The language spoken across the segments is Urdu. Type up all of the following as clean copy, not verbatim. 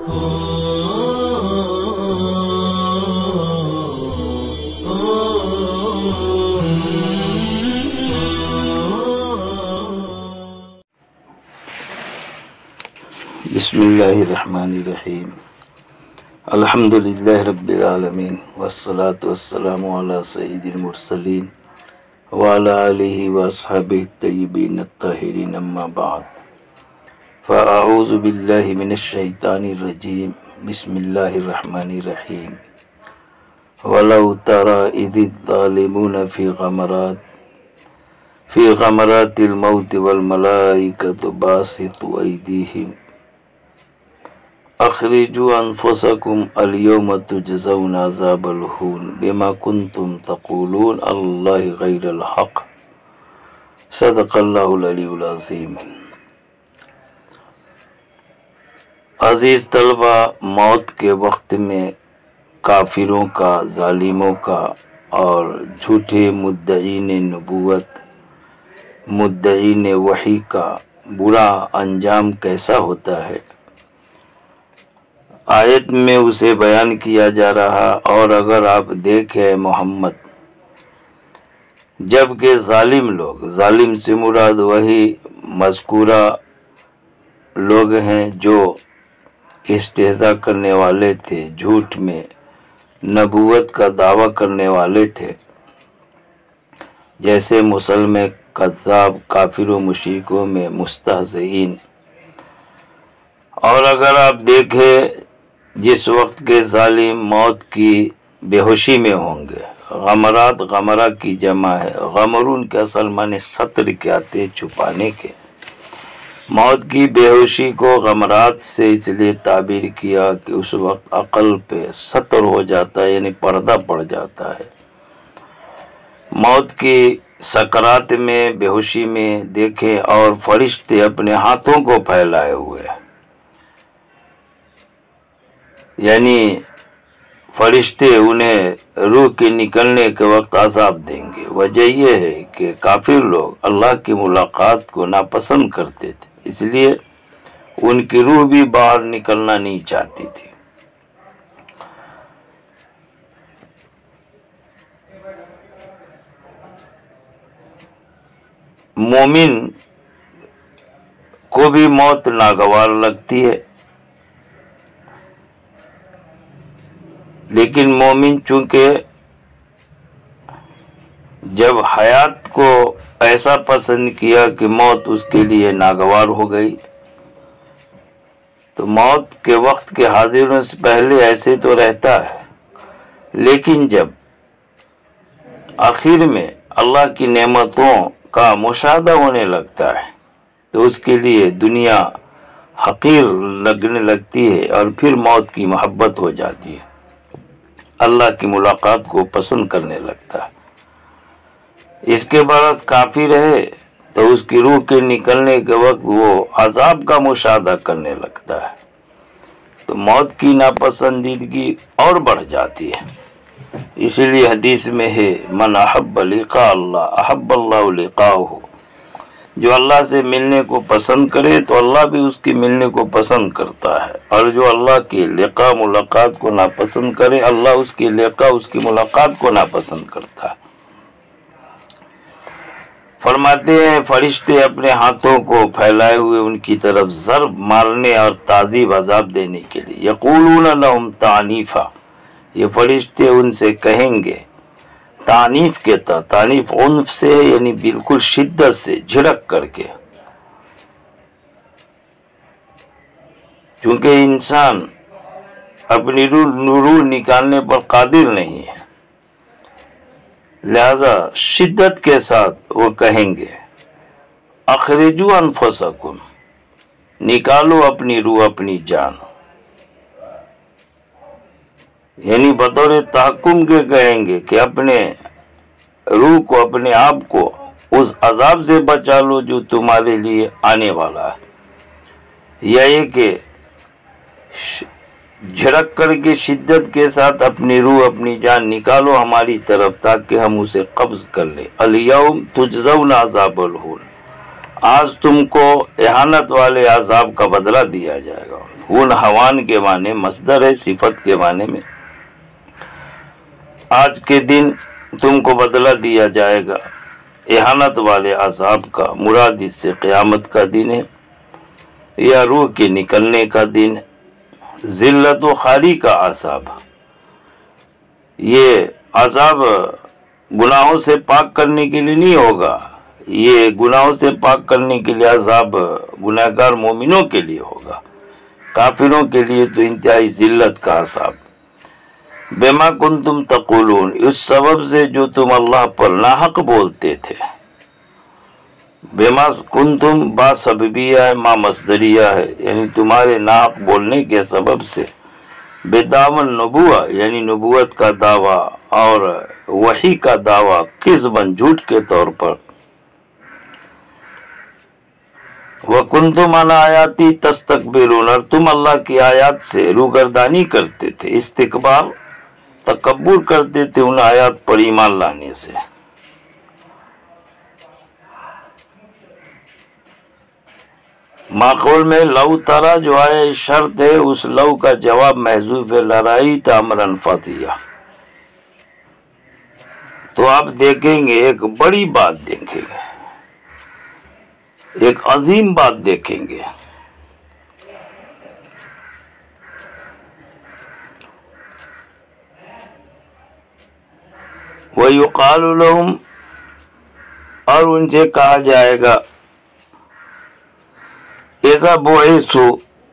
بسم اللہ الرحمن الرحیم الحمدللہ رب العالمین والصلاة والسلام علی سید المرسلین وعلی آلہ واصحابہ الطیبین الطاہرین اما بعد فاعوذ باللہ من الشیطان الرجیم بسم اللہ الرحمن الرحیم وَلَوْ تَرَى إِذِ الظَّالِمُونَ فِي غَمَرَاتِ الْمَوْتِ وَالْمَلَائِكَةُ بَاسِطُو أَيْدِيهِمْ اخرجوا انفسکم اليوم تجزون عذاب الہون بما کنتم تقولون اللہ غیر الحق صدق اللہ العلی العظیم۔ عزیز طلبہ، موت کے وقت میں کافروں کا، ظالموں کا اور جھوٹے مدعین نبوت، مدعین وحی کا برا انجام کیسا ہوتا ہے، آیت میں اسے بیان کیا جا رہا۔ اور اگر آپ دیکھیں محمد، جبکہ ظالم لوگ، ظالم سے مراد وہی مذکورہ لوگ ہیں جو استہزاء کرنے والے تھے، جھوٹ میں نبوت کا دعویٰ کرنے والے تھے، جیسے مسلمے، کذاب، کافر و مشرکوں میں مستہزئین۔ اور اگر آپ دیکھیں جس وقت کے ظالم موت کی بے ہوشی میں ہوں گے، غمرات، غمرہ کی جمع ہے، غمرون کے اصل معنی ستر کے آتے، چھپانے کے۔ موت کی بے ہوشی کو غمرات سے اس لیے تعبیر کیا کہ اس وقت عقل پہ ستر ہو جاتا ہے، یعنی پردہ پڑ جاتا ہے۔ موت کی سکرات میں، بے ہوشی میں دیکھیں اور فرشتے اپنے ہاتھوں کو پھیلائے ہوئے، یعنی فرشتے انہیں روح کے نکلنے کے وقت عذاب دیں گے۔ وجہ یہ ہے کہ کافر لوگ اللہ کی ملاقات کو ناپسند کرتے تھے، اس لیے ان کی روح بھی باہر نکلنا نہیں چاہتی تھی۔ مومن کو بھی موت ناگوار لگتی ہے، لیکن مومن چونکہ جب حیات کو ایسا پسند کیا کہ موت اس کے لیے ناگوار ہو گئی، تو موت کے وقت کے حاضر ہونے سے پہلے ایسے تو رہتا ہے، لیکن جب آخر میں اللہ کی نعمتوں کا مشاہدہ ہونے لگتا ہے تو اس کے لیے دنیا حقیر لگنے لگتی ہے، اور پھر موت کی محبت ہو جاتی ہے، اللہ کی ملاقات کو پسند کرنے لگتا ہے۔ اس کے بعد کافر ہے تو اس کی روح کے نکلنے کے وقت وہ عذاب کا مشاہدہ کرنے لگتا ہے، تو موت کی ناپسندیدگی اور بڑھ جاتی ہے۔ اسی لیے حدیث میں ہے، من احب لقاء اللہ احب اللہ لقاءہ، جو اللہ سے ملنے کو پسند کرے تو اللہ بھی اس کی ملنے کو پسند کرتا ہے، اور جو اللہ کی لقاء ملاقات کو ناپسند کرے، اللہ اس کی لقاء، اس کی ملاقات کو ناپسند کرتا ہے۔ فرماتے ہیں فرشتے اپنے ہاتھوں کو پھیلائے ہوئے ان کی طرف ضرب مارنے اور تعذیب عذاب دینے کے لیے، یقولون لهم تعنیفا، یہ فرشتے ان سے کہیں گے تعنیف کے تحت، تعنیف عنف سے یعنی بالکل شدت سے، جھڑک کر کے، چونکہ انسان اپنی روح نکالنے پر قادر نہیں ہے، لہذا شدت کے ساتھ وہ کہیں گے اخرجوا انفسکم، نکالو اپنی روح، اپنی جان، یعنی بطور تحکم کے کہیں گے کہ اپنے روح کو، اپنے آپ کو اس عذاب سے بچا لو جو تمہارے لیے آنے والا ہے، یا یہ کہ جھڑک کر کے شدت کے ساتھ اپنی روح، اپنی جان نکالو ہماری طرف تاکہ ہم اسے قبض کر لیں۔ الیوم تجزون عذاب الہون، آج تم کو اہانت والے عذاب کا بدلہ دیا جائے گا۔ ہون حوان کے معنی مصدر ہے صفت کے معنی میں. آج کے دن تم کو بدلہ دیا جائے گا احانت والے عذاب کا. مراد اس سے قیامت کا دن ہے یا روح کے نکلنے کا دن ہے. ذلت و خاری کا عذاب، یہ عذاب گناہوں سے پاک کرنے کے لیے نہیں ہوگا، یہ گناہوں سے پاک کرنے کے لیے عذاب گناہگار مومنوں کے لیے ہوگا، کافروں کے لیے تو انتہائی ذلت کا عذاب. بما کنتم تقولون، اس سبب سے جو تم اللہ پر ناحق بولتے تھے. بما کنتم با سببیہ ہے، ما مصدریہ ہے، یعنی تمہارے ناحق بولنے کے سبب سے. بدعوی النبوہ یعنی نبوت کا دعویٰ اور وحی کا دعویٰ کذباً جھوٹ کے طور پر. وَكُنْتُمْ عَنْ آیَاتِي تَسْتَكْبِرُونَ، اور تم اللہ کی آیات سے روگردانی کرتے تھے، استکبار تکبر کرتے تھے ان آیات پر ایمان لانے سے. ماقول میں لو ترا جو آئے شرط ہے، اس لو کا جواب محذوف ہے، لرائیت امرا فظیعا. تو آپ دیکھیں گے ایک بڑی بات دیکھیں گے، ایک عظیم بات دیکھیں گے. وَيُقَالُ لَهُمْ، اور ان سے کہا جائے گا، ایسا بعثوا،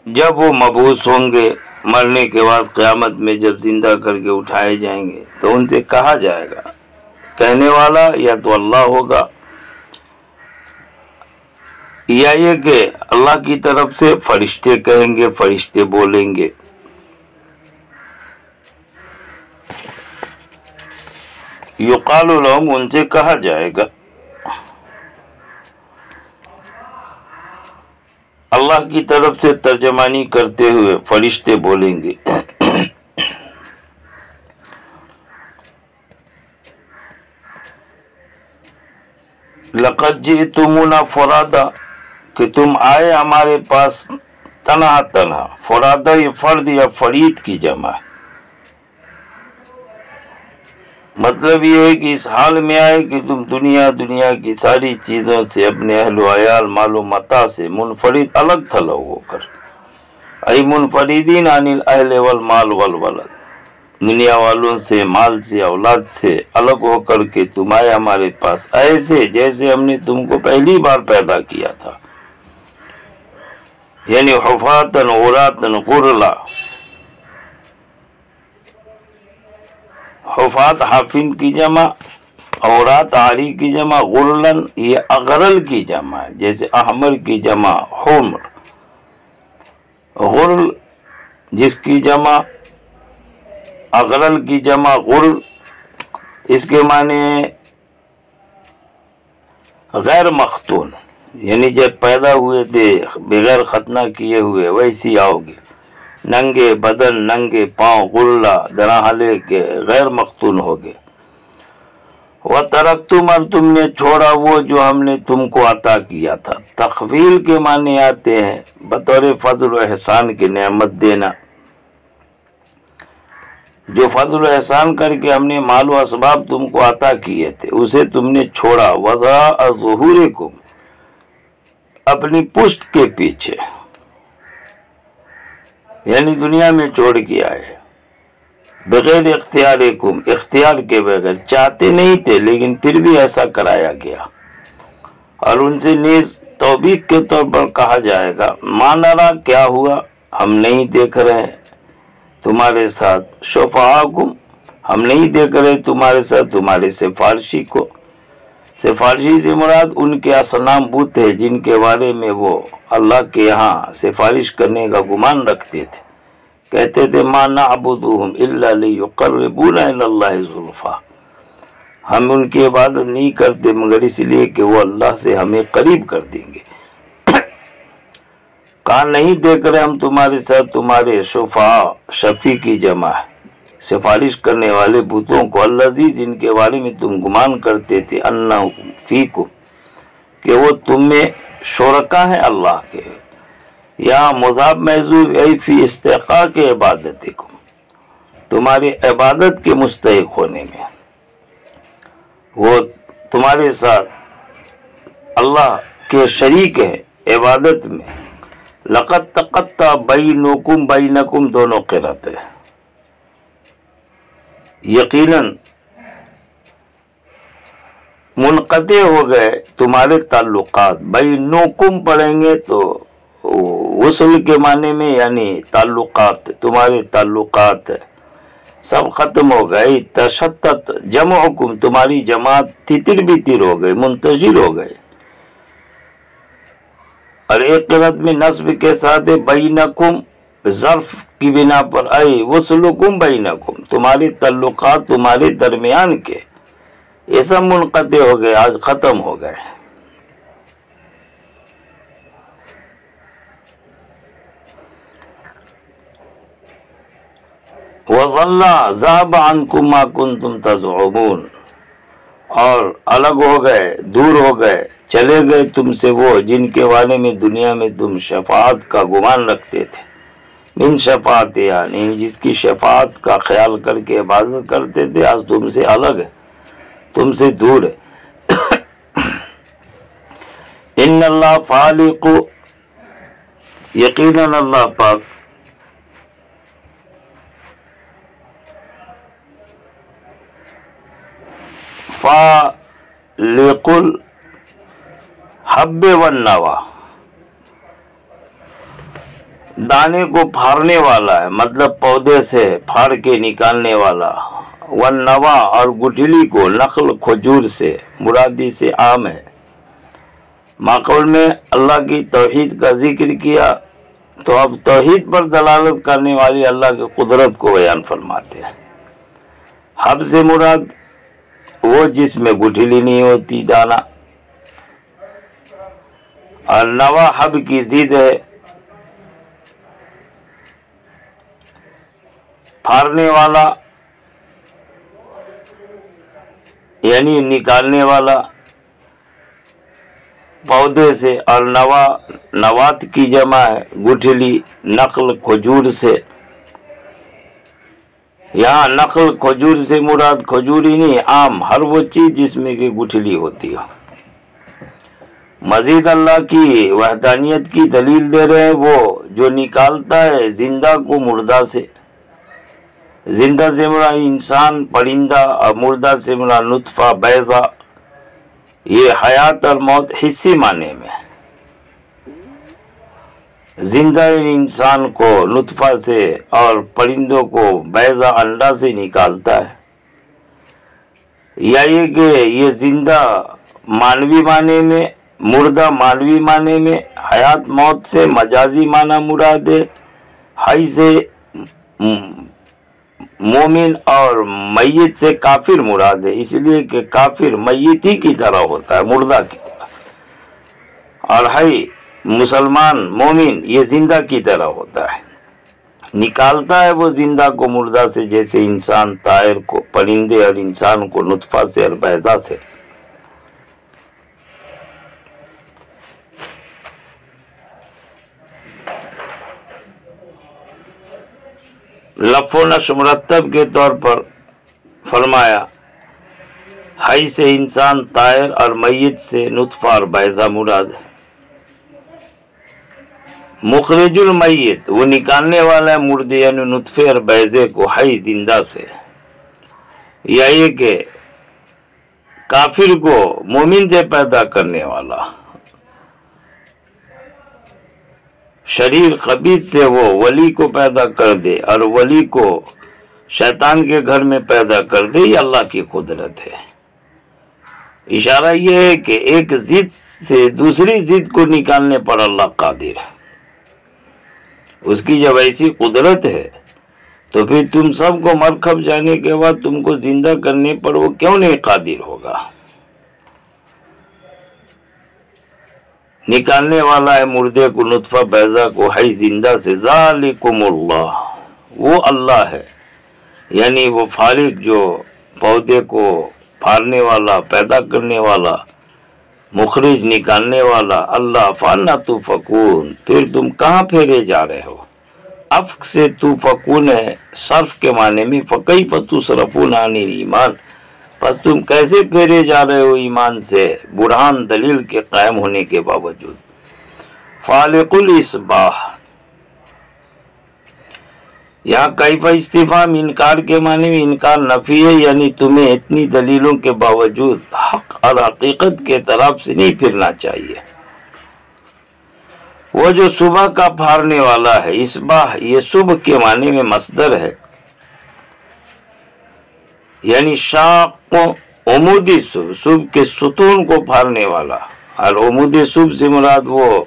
جب وہ مبعوث ہوں گے مرنے کے بعد قیامت میں جب زندہ کر کے اٹھائے جائیں گے تو ان سے کہا جائے گا، کہنے والا یا تو اللہ ہوگا یا یہ کہ اللہ کی طرف سے فرشتے کہیں گے، فرشتے بولیں گے. یقال لہم، ان سے کہا جائے گا. اللہ کی طرف سے ترجمانی کرتے ہوئے فرشتے بولیں گے. لقد جئتمونا فرادا، کہ تم آئے ہمارے پاس تنہا تنہا. فرادا یہ فرد یا فرید کی جمع ہے. مطلب یہ ہے کہ اس حال میں آئے کہ تم دنیا کی ساری چیزوں سے، اپنے اہل و عیال مال و متاع سے منفرد الگ تھلگ ہو کر، ای منفردین عن الاہل والمال والولد، دنیا والوں سے، مال سے، اولاد سے الگ ہو کر کے تم آئے ہمارے پاس ایسے جیسے ہم نے تم کو پہلی بار پیدا کیا تھا. یعنی حفاتن عراتن غرلا. حفات حافن کی جمع، عورات عاری کی جمع، غرلن یہ اغرل کی جمع ہے، جیسے احمر کی جمع حمر. غرل جس کی جمع، اغرل کی جمع غرل، اس کے معنی غیر مختون، یعنی جب پیدا ہوئے تھے بغیر ختنہ کیے ہوئے ویسی آؤ گے، ننگے بدن، ننگے پاؤں، غلہ دراحلے کے غیر مختون ہوگے. وَتَرَكْتُمْ، اور تم نے چھوڑا وہ جو ہم نے تم کو عطا کیا تھا. تخویل کے معنی آتے ہیں بطور فضل و احسان کی نعمت دینا. جو فضل و احسان کر کے ہم نے مال و اسباب تم کو عطا کیے تھے اسے تم نے چھوڑا. وَضَاءَ ظُهُورِكُمْ، اپنی پشت کے پیچھے، یعنی دنیا میں چھوڑ کے آئے. بغیر اختیارکم، اختیار کے بغیر، چاہتے نہیں تھے لیکن پھر بھی ایسا کرایا گیا. اور ان سے نیز توبیخ کے طور پر کہا جائے گا، ما نرا، کیا ہوا، ہم نہیں دیکھ رہے تمہارے ساتھ. شفعاکم، ہم نہیں دیکھ رہے تمہارے ساتھ تمہارے سفارشی کو. سفارشی سے مراد ان کے اصنام بت ہے جن کے بارے میں وہ اللہ کے یہاں سفارش کرنے کا گمان رکھتے تھے. کہتے تھے ما نعبدوہم الا لیقربونا الی اللہ زلفا، ہم ان کی عبادت نہیں کرتے مگر اس لیے کہ وہ اللہ سے ہمیں قریب کر دیں گے. کہاں نہیں دیکھ رہے ہم تمہارے ساتھ تمہارے شفعاء، شفیع کی جمع ہے، سفارش کرنے والے بتوں کو، الذی، جن کے بارے میں تم گمان کرتے تھے، انہم فیکم، کہ وہ تم میں شرکا ہیں اللہ کے. یہاں مضاف محذوف ای فی استحقاق عبادتکم، تمہاری عبادت کے مستحق ہونے میں، وہ تمہارے ساتھ اللہ کے شریک ہے عبادت میں۔ لقد تقطع بینکم دونوں قرات ہے، یقیناً منقطع ہو گئے تمہارے تعلقات۔ بینکم پڑھیں گے تو وصل کے معنی میں یعنی تعلقات، تمہارے تعلقات سب ختم ہو گئے۔ تشتت جمعکم، تمہاری جماعت تتر بتر ہو گئی، منتشر ہو گئے۔ اور ایک قرات میں نصب کے ساتھ بینکم ظرف کی بنا پر آئی وصلکم بینکم، تمہارے تعلقات تمہارے درمیان کے، یہ سب منقطع ہو گئے، آج ختم ہو گئے۔ وَظَلَّ ذَهَبَ عَنْكُمْ مَا كُنْتُمْ تَزْعُمُونَ، اور الگ ہو گئے، دور ہو گئے، چلے گئے تم سے وہ جن کے بارے میں دنیا میں تم شفاعت کا گمان رکھتے تھے۔ من شفاعت، یعنی جس کی شفاعت کا خیال کر کے عبادت کرتے تھے، آج تم سے الگ ہے، تم سے دور ہے۔ ان اللہ فالق، یقیناً اللہ پاک فالق الحب والنوى، دانے کو پھاڑنے والا ہے، مطلب پودے سے پھاڑ کے نکالنے والا، والنوى اور گٹھلی کو، نخل کھجور سے، مرادی سے عام ہے۔ ماقبل میں اللہ کی توحید کا ذکر کیا تو اب توحید پر دلالت کرنے والی اللہ کی قدرت کو بیان فرماتے ہیں۔ حب سے مراد وہ جس میں گٹھلی نہیں ہوتی، دانا، اور نوا حب کی ضد ہے، پھاڑنے والا یعنی نکالنے والا پودے سے، اور نوا نوات کی جمع ہے، گٹھلی، نخل کھجور سے۔ یہاں نخل کھجور سے مراد کھجور ہی نہیں، عام ہر وہ چیز جس میں کہ گٹھلی ہوتی ہو۔ مزید اللہ کی وحدانیت کی دلیل دے رہے ہیں، وہ جو نکالتا ہے زندہ کو مردہ سے، زندہ سے مراد انسان، پرندہ، اور مردہ سے مراد نطفہ، بیضہ۔ یہ حیات اور موت حصی معنی میں، زندہ انسان کو نطفہ سے اور پرندوں کو بیضہ انڈا سے نکالتا ہے، یا یہ کہ یہ زندہ مانوی معنی میں، مردہ مانوی معنی میں، حیات موت سے مجازی معنی مراد ہے، حی سے مومن اور میت سے کافر مراد ہے، اس لیے کہ کافر میت ہی کی طرح ہوتا ہے، مردہ کی طرح، اور حی مسلمان مومن یہ زندہ کی طرح ہوتا ہے، نکالتا ہے وہ زندہ کو مردہ سے، جیسے انسان طائر کو، پرندے اور انسان کو نطفہ سے اور بیضہ سے۔ لف و نشر مرتب کے طور پر فرمایا، حی سے انسان، طائر اور میت سے نطفہ اور بیضہ مراد ہے۔ مخرج المیت، وہ نکالنے والا ہے مردے یعنی نطفے اور بیضے کو، حی زندہ سے، یا یہ کہ کافر کو مومن سے پیدا کرنے والا، شریر خبیث سے وہ ولی کو پیدا کر دے اور ولی کو شیطان کے گھر میں پیدا کر دے، یہ اللہ کی قدرت ہے۔ اشارہ یہ ہے کہ ایک ضد سے دوسری ضد کو نکالنے پر اللہ قادر ہے۔ اس کی جب ایسی قدرت ہے تو پھر تم سب کو مرکب جانے کے بعد تم کو زندہ کرنے پر وہ کیوں نہیں قادر ہوگا؟ نکالنے والا ہے مردے کو، نطفہ بیضہ کو، حی زندہ سے۔ ذالکم اللہ، وہ اللہ ہے، یعنی وہ فالق جو پودے کو پھاڑنے والا، پیدا کرنے والا، مخرج نکالنے والا اللہ فانا توفکون، پھر تم کہاں پھیرے جا رہے ہو؟ افق سے توفکون ہے صرف کے معنی میں، فکیف تصرفون عن الایمان، پس تم کیسے پھیرے جا رہے ہو ایمان سے برہان دلیل کے قائم ہونے کے باوجود۔ فالق الاصباح، یہاں کیف استفہام انکار کے معنی میں انکار نفی ہے، یعنی تمہیں اتنی دلیلوں کے باوجود حق اور حقیقت کے طرف سے نہیں پھرنا چاہیے۔ وہ جو صبح کا پھاڑنے والا ہے، اصباح یہ صبح کے معنی میں مصدر ہے، یعنی شاق عمودی صبح، صبح کے ستون کو پھاڑنے والا، اور عمودی صبح سے مراد وہ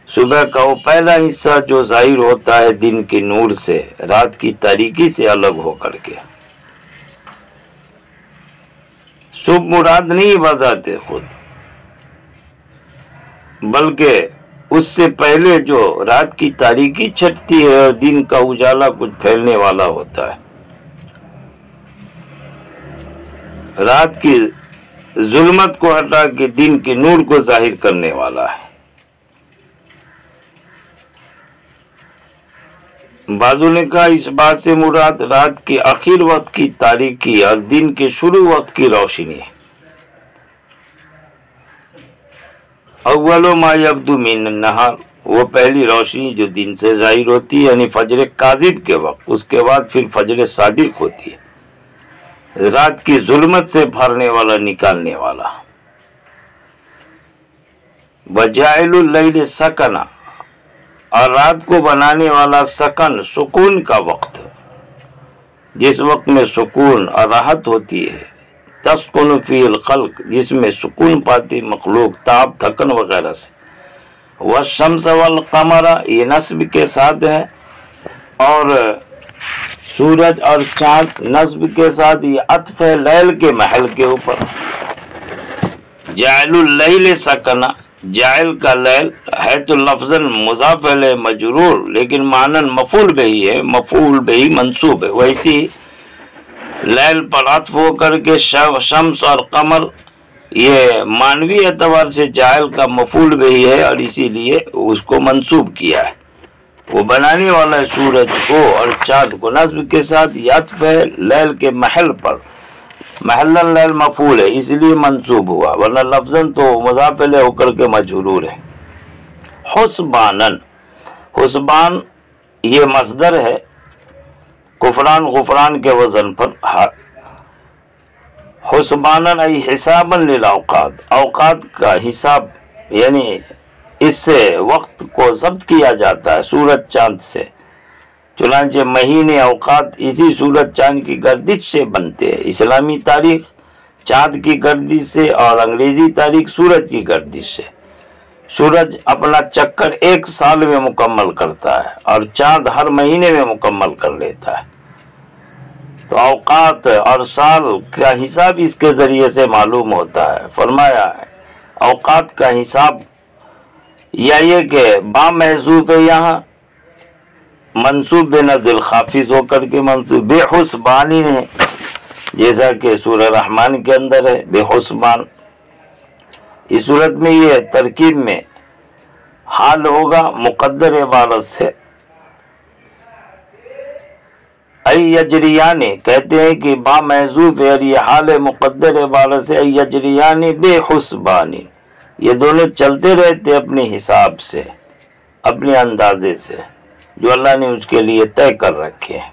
صبح کا وہ پہلا حصہ جو ظاہر ہوتا ہے دن کے نور سے، رات کی تاریکی سے الگ ہو کر کے۔ صبح مراد نہیں بذات خود، بلکہ اس سے پہلے جو رات کی تاریکی چھٹتی ہے اور دن کا اجالا کچھ پھیلنے والا ہوتا ہے، رات کی ظلمت کو ہٹا کے دن کے نور کو ظاہر کرنے والا ہے۔ بعضوں نے کہا اس بات سے مراد رات کے آخر وقت کی تاریکی اور دن کے شروع وقت کی روشنی ہے۔ اول ما یبدو من النہار، وہ پہلی روشنی جو دن سے ظاہر ہوتی ہے، یعنی فجر کاذب کے وقت، اس کے بعد پھر فجر صادق ہوتی ہے، رات کی ظلمت سے بھرنے والا، نکالنے والا۔ وجاعل اللیل سکنا، اور رات کو بنانے والا سکن، سکون کا وقت، جس وقت میں سکون اور راحت ہوتی ہے، تسکن فی الخلق، جس میں سکون پاتی مخلوق تاب تھکن وغیرہ سے۔ والشمس والقمر، یہ نصب کے ساتھ ہے، اور سورج اور چاند نصب کے ساتھ، یہ عطف ہے لیل کے محل کے اوپر۔ جاعل اللیل سکنا، جاعل کا لیل ہے تو لفظاً مضاف الیہ مجرور، لیکن معناً مفعول بہ ہے، مفعول بہ منصوب ہے۔ ویسی لیل پر عطف ہو کر کے شمس اور قمر یہ معنوی اعتبار سے جاعل کا مفعول بہ ہے، اور اسی لیے اس کو منصوب کیا ہے۔ وہ بنانے والا ہے سورج کو اور چاند کو، نصب کے ساتھ یہ عطف ہے لیل کے محل پر، محل اللیل مفعول ہے اس لیے منصوب ہوا، ورنہ لفظاً تو مضاف الیہ ہو کر کے مجرور ہے۔ حسبانن، حسبان یہ مصدر ہے، کفران غفران کے وزن پر، حسبانن ای حسابا للاوقات، اوقات کا حساب، یعنی اس سے وقت کو ضبط کیا جاتا ہے سورج چاند سے، چنانچہ مہینے اوقات اسی سورج چاند کی گردش سے بنتے ہیں، اسلامی تاریخ چاند کی گردش سے اور انگریزی تاریخ سورج کی گردش سے۔ سورج اپنا چکر ایک سال میں مکمل کرتا ہے اور چاند ہر مہینے میں مکمل کر لیتا ہے، تو اوقات اور سال کا حساب اس کے ذریعے سے معلوم ہوتا ہے۔ فرمایا ہے اوقات کا حساب، یا یہ کہ با محذوف ہے، یہاں منصوب بے نزل خافض ہو کر کے منصوب، بے حسبانی ہے، جیسا کہ سورہ رحمان کے اندر ہے بے حسبان۔ اس صورت میں یہ ترکیب میں حال ہوگا مقدر عبارت سے، ای یجریانی، کہتے ہیں کہ با محذوف ہے اور یہ حال مقدر عبارت سے، ای یجریانی بے حسبانی، یہ دونوں چلتے رہتے اپنے حساب سے، اپنے اندازے سے جو اللہ نے اس کے لیے طے کر رکھے ہیں۔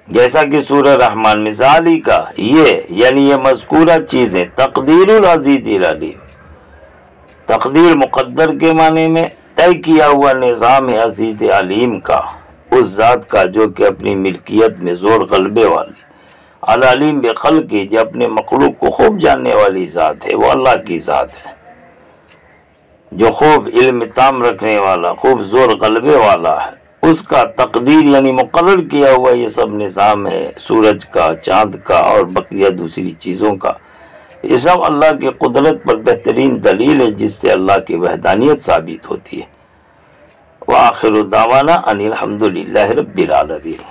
جیسا کہ سورہ رحمان میں ذالی کا یہ، یعنی یہ مذکورہ چیزیں، تقدیر العزیز العلیم، تقدیر مقدر کے معنی میں طے کیا ہوا نظام ہے عزیز علیم کا، اس ذات کا جو کہ اپنی ملکیت میں زور غلبے والی، العلیم بخلقی، جو اپنے مخلوق کو خوب جاننے والی ذات ہے، وہ اللہ کی ذات ہے جو خوب علم تام رکھنے والا، خوب زور غلبے والا ہے، اس کا تقدیر یعنی مقرر کیا ہوا یہ سب نظام ہے، سورج کا، چاند کا اور بقیہ دوسری چیزوں کا، یہ سب اللہ کی قدرت پر بہترین دلیل ہے جس سے اللہ کی وحدانیت ثابت ہوتی ہے۔ وآخر دعوانا ان الحمد للہ رب العالمین۔